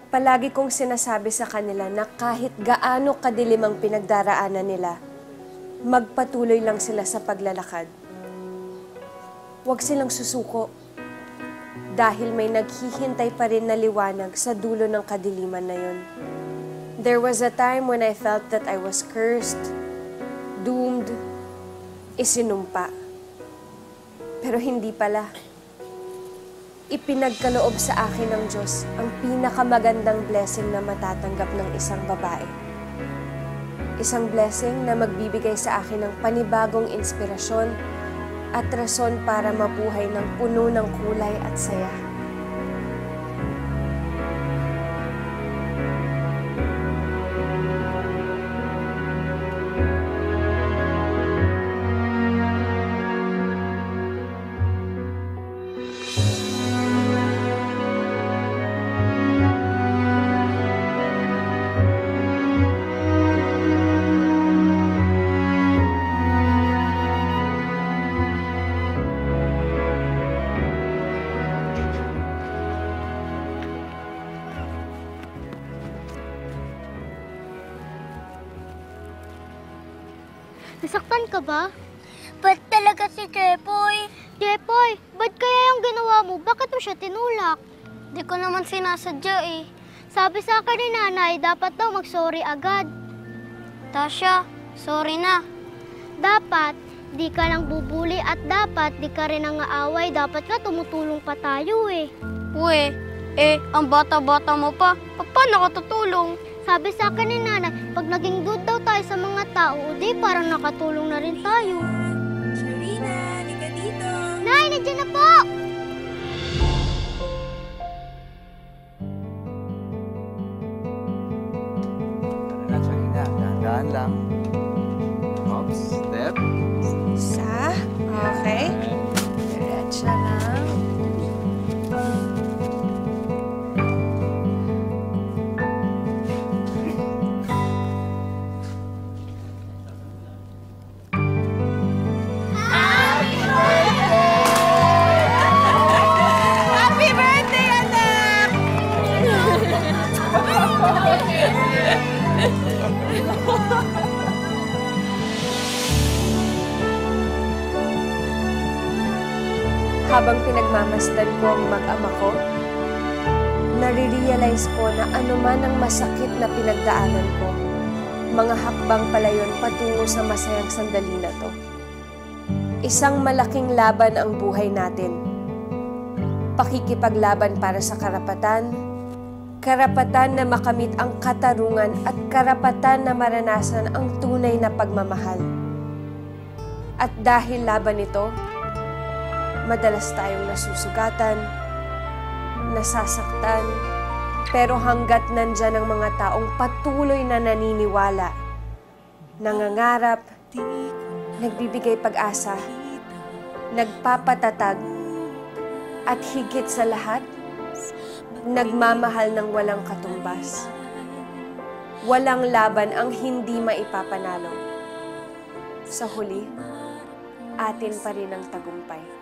Palagi kong sinasabi sa kanila na kahit gaano kadilim ang pinagdaraanan nila, magpatuloy lang sila sa paglalakad. Huwag silang susuko dahil may naghihintay pa rin na liwanag sa dulo ng kadiliman na yun. There was a time when I felt that I was cursed, doomed, isinumpa. Pero hindi pala. Ipinagkaloob sa akin ng Diyos ang pinakamagandang blessing na matatanggap ng isang babae. Isang blessing na magbibigay sa akin ng panibagong inspirasyon at rason para mabuhay ng puno ng kulay at saya. Nasaktan ka ba? Ba't talaga si Jepoy? Jepoy, ba't kaya yung ginawa mo? Bakit mo siya tinulak? Di ko naman sinasadya eh. Sabi sa akin ni nanay, dapat daw mag-sorry agad. Tasha, sorry na. Dapat, di ka lang bubuli at dapat di ka rin nangaaway. Dapat ka tumutulong pa tayo eh. Uwe, ang bata-bata mo pa. Paano ka tutulong? Sabi sa akin ni nanay, pag naging good daw tayo sa mga tao, di parang nakatulong na rin tayo. Sharina, halika dito. Nay, nandiyan na po! Tara na, Sharina. Dahan-dahan lang. Oops, step. Isa. Okay. Diretso lang. Happy birthday, anak! Habang pinagmamasdan ko ang mag-ama ko, nare-realize ko na anuman ang masakit na pinagdaanan ko, mga hakbang pala yun patungo sa masayang sandali na to. Isang malaking laban ang buhay natin. Pakikipaglaban para sa karapatan, karapatan na makamit ang katarungan at karapatan na maranasan ang tunay na pagmamahal. At dahil laban ito, madalas tayong nasusugatan, nasasaktan, pero hanggat nandyan ang mga taong patuloy na naniniwala, nangangarap, nagbibigay pag-asa, nagpapatatag, at higit sa lahat, nagmamahal ng walang katumbas. Walang laban ang hindi maipapanalo. Sa huli, atin pa rin ang tagumpay.